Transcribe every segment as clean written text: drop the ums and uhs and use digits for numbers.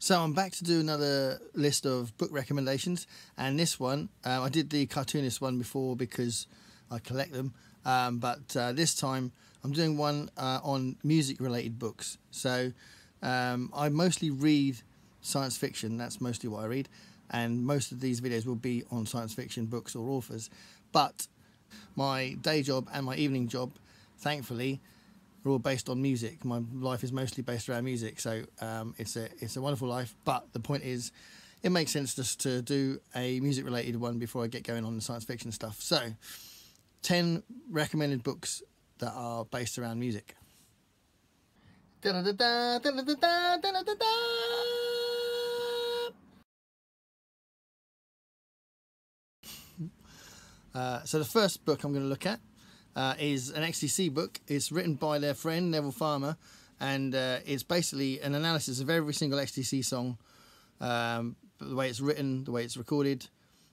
So I'm back to do another list of book recommendations, and this one, I did the cartoonist one before because I collect them, but this time I'm doing one on music related books. So I mostly read science fiction, that's mostly what I read, and most of these videos will be on science fiction books or authors. But my day job and my evening job, thankfully, are all based on music. My life is mostly based around music, so it's a wonderful life. But the point is, it makes sense just to do a music related one before I get going on the science fiction stuff. So 10 recommended books that are based around music. So the first book I'm going to look at is an XTC book. It's written by their friend Neville, and it's basically an analysis of every single XTC song, the way it's written, the way it's recorded,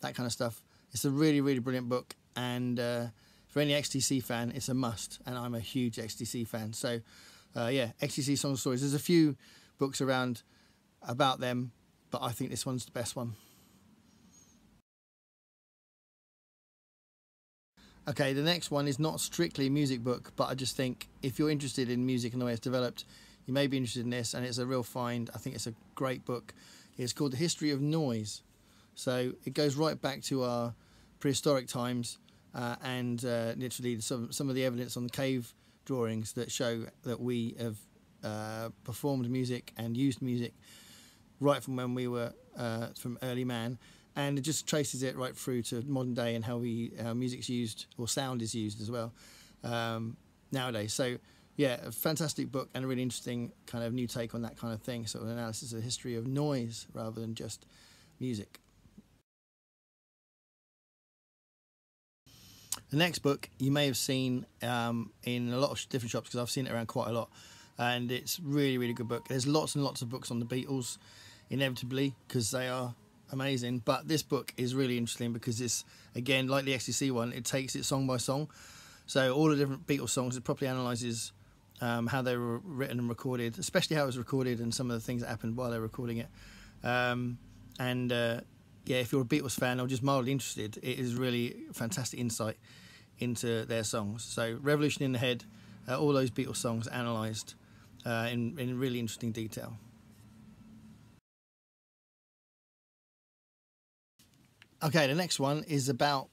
that kind of stuff. It's a really, really brilliant book, and for any XTC fan, it's a must, and I'm a huge XTC fan. So yeah, XTC Song Stories. There's a few books around about them, but I think this one's the best one. Okay, the next one is not strictly a music book, but I just think if you're interested in music and the way it's developed, you may be interested in this, and it's a real find. I think it's a great book. It's called The History of Noise. So it goes right back to our prehistoric times, and literally some of the evidence on the cave drawings that show that we have performed music and used music right from when we were from early man. And it just traces it right through to modern day and how music's used, or sound is used as well, nowadays. So yeah, a fantastic book and a really interesting kind of new take on that kind of thing, sort of an analysis of the history of noise rather than just music. The next book you may have seen in a lot of different shops, because I've seen it around quite a lot, and it's really, really good book. There's lots and lots of books on the Beatles, inevitably, because they are amazing, but this book is really interesting because it's, again, like the XTC one, it takes it song by song. So all the different Beatles songs, it properly analyses how they were written and recorded, especially how it was recorded and some of the things that happened while they were recording it. Yeah, if you're a Beatles fan or just mildly interested, it is really fantastic insight into their songs. So Revolution in the Head, all those Beatles songs analysed in really interesting detail. Okay, the next one is about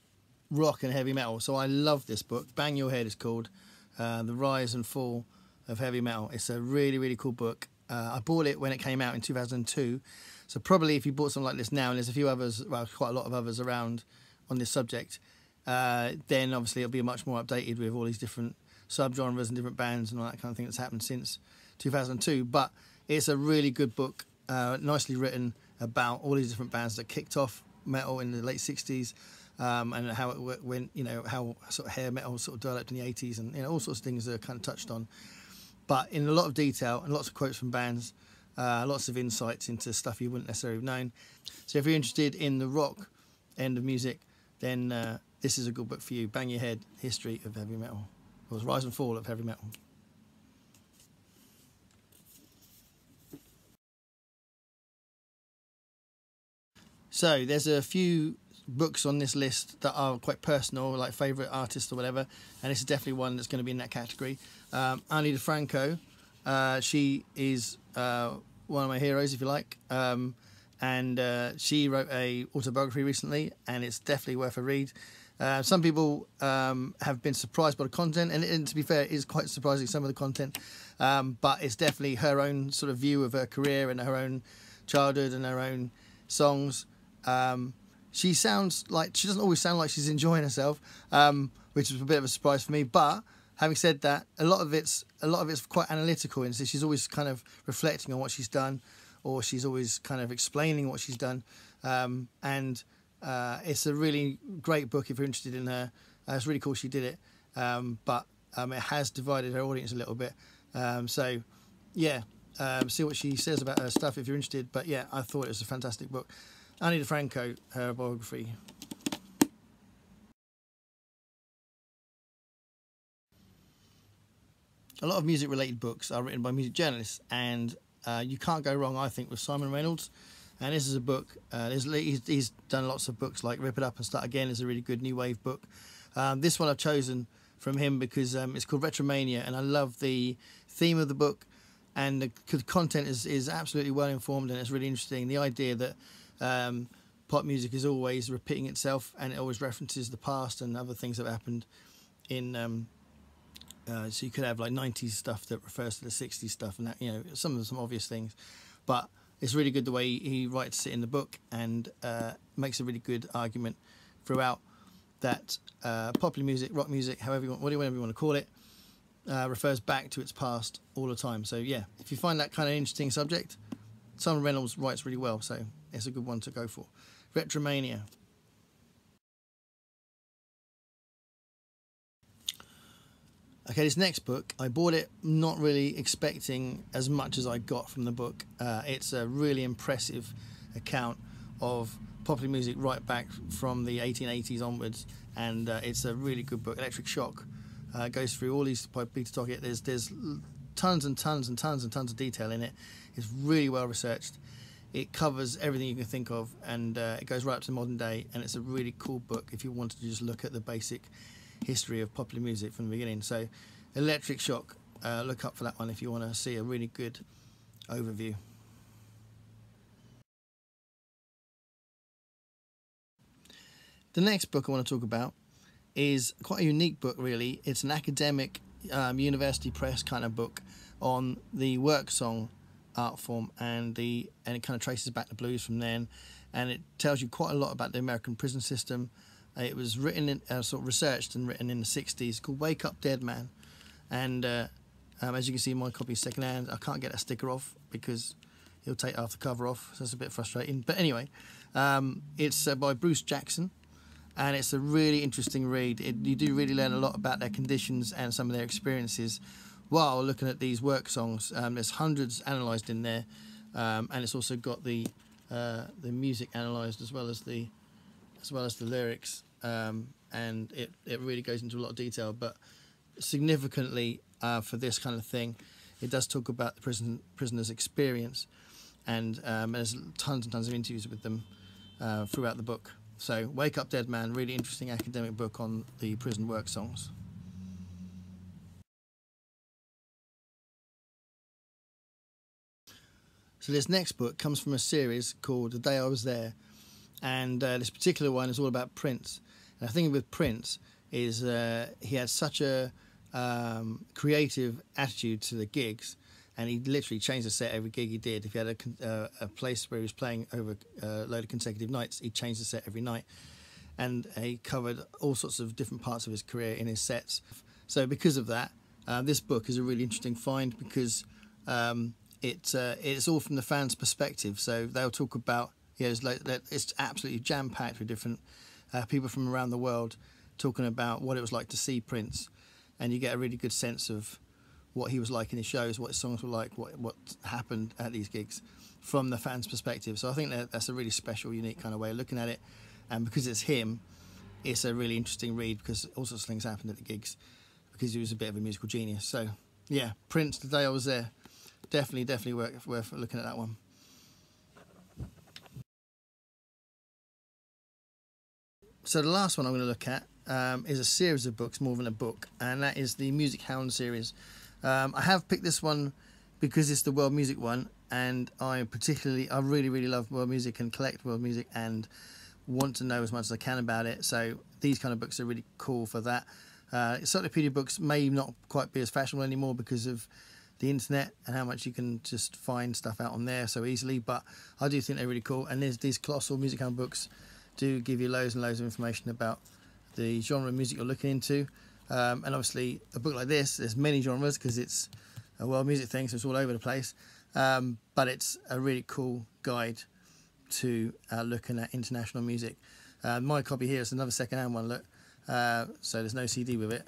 rock and heavy metal. So I love this book. Bang Your Head is called, The Rise and Fall of Heavy Metal. It's a really, really cool book. I bought it when it came out in 2002. So probably if you bought something like this now, and there's a few others, well, quite a lot of others around on this subject, then obviously it'll be much more updated with all these different subgenres and different bands and all that kind of thing that's happened since 2002. But it's a really good book, nicely written about all these different bands that kicked off metal in the late 60s, and how it went, you know, how sort of hair metal sort of developed in the 80s, and you know, all sorts of things that are kind of touched on, but in a lot of detail and lots of quotes from bands, lots of insights into stuff you wouldn't necessarily have known. So if you're interested in the rock end of music, then this is a good book for you. Bang Your Head, History of Heavy Metal, or The Rise and Fall of Heavy Metal. So there's a few books on this list that are quite personal, like favourite artists or whatever, and this is definitely one that's going to be in that category. DeFranco, she is one of my heroes, if you like, and she wrote a autobiography recently, and it's definitely worth a read. Some people have been surprised by the content, and to be fair, it is quite surprising, some of the content, but it's definitely her own sort of view of her career and her own childhood and her own songs. She doesn't always sound like she's enjoying herself, which is a bit of a surprise for me. But having said that, a lot of it's quite analytical, and so she's always kind of reflecting on what she's done, or she's always kind of explaining what she's done. And it's a really great book if you're interested in her. It's really cool she did it, but it has divided her audience a little bit. So yeah, see what she says about her stuff if you're interested. But yeah, I thought it was a fantastic book. DeFranco, her biography. A lot of music-related books are written by music journalists, and you can't go wrong, I think, with Simon Reynolds. And this is a book. He's done lots of books like Rip It Up and Start Again. Is a really good new wave book. This one I've chosen from him because it's called Retromania, and I love the theme of the book, and the content is absolutely well informed, and it's really interesting. The idea that pop music is always repeating itself, and it always references the past and other things that have happened in. So you could have like 90s stuff that refers to the 60s stuff, and that, you know, some obvious things, but it's really good the way he writes it in the book, and makes a really good argument throughout that popular music, rock music, whatever you want to call it, refers back to its past all the time. So yeah, if you find that kind of interesting subject, Simon Reynolds writes really well, so it's a good one to go for. Retromania. Okay, this next book, I bought it not really expecting as much as I got from the book. It's a really impressive account of popular music right back from the 1880s onwards, and it's a really good book. Electric Shock goes through all these by Peter Doggett. There's tons and tons and tons and tons of detail in it. It's really well researched. It covers everything you can think of, and it goes right up to modern day, and it's a really cool book if you wanted to just look at the basic history of popular music from the beginning. So Electric Shock, look up for that one if you want to see a really good overview. The next book I want to talk about is quite a unique book, really. It's an academic university press kind of book on the work song art form, and it kind of traces back the blues from then, and it tells you quite a lot about the American prison system. It was written sort of researched and written in the 60s, called Wake Up Dead Man, and as you can see, my copy is secondhand. I can't get that sticker off because he'll take half the cover off, so it's a bit frustrating. But anyway, it's by Bruce Jackson, and it's a really interesting read. You do really learn a lot about their conditions and some of their experiences while looking at these work songs. There's hundreds analysed in there, and it's also got the music analysed as well as the lyrics, and it really goes into a lot of detail. But significantly, for this kind of thing, it does talk about the prisoner's experience, and there's tons and tons of interviews with them throughout the book. So Wake Up Dead Man, really interesting academic book on the prison work songs. So this next book comes from a series called The Day I Was There, and this particular one is all about Prince. And the thing with Prince is he had such a creative attitude to the gigs, and he literally changed the set every gig he did. If he had a place where he was playing over a load of consecutive nights, he changed the set every night, and he covered all sorts of different parts of his career in his sets. So because of that, this book is a really interesting find, because it's all from the fans' perspective. So they'll talk about, it's absolutely jam-packed with different people from around the world talking about what it was like to see Prince, and you get a really good sense of what he was like in his shows, what his songs were like, what happened at these gigs from the fans' perspective. So I think that's a really special, unique kind of way of looking at it, and because it's him, it's a really interesting read, because all sorts of things happened at the gigs, because he was a bit of a musical genius. So yeah, Prince, The Day I Was There, definitely worth looking at that one. So the last one I'm going to look at is a series of books, more than a book, and that is the MusicHound series. I have picked this one because it's the world music one, and I really love world music and collect world music and want to know as much as I can about it. So these kind of books are really cool for that. Encyclopedia books may not quite be as fashionable anymore because of the internet and how much you can just find stuff out on there so easily, but I do think they're really cool. And these colossal MusicHound books do give you loads and loads of information about the genre of music you're looking into, and obviously a book like this, there's many genres because it's a world music thing, so it's all over the place, but it's a really cool guide to looking at international music. My copy here is another second-hand one, look, so there's no CD with it.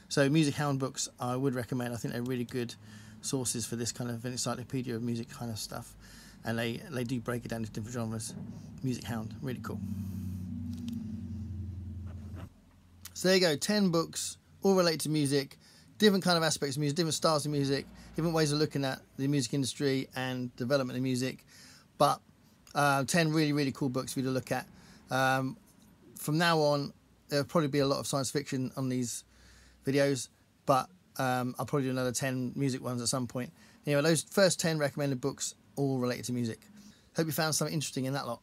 So MusicHound books I would recommend. I think they're really good sources for this kind of encyclopedia of music kind of stuff, and they do break it down into different genres. MusicHound, really cool. So there you go, 10 books, all related to music, different kind of aspects of music, different styles of music, different ways of looking at the music industry and development of music. But 10 really, really cool books for you to look at. From now on, there'll probably be a lot of science fiction on these videos, but I'll probably do another 10 music ones at some point. Anyway, those first 10 recommended books all related to music. Hope you found something interesting in that lot.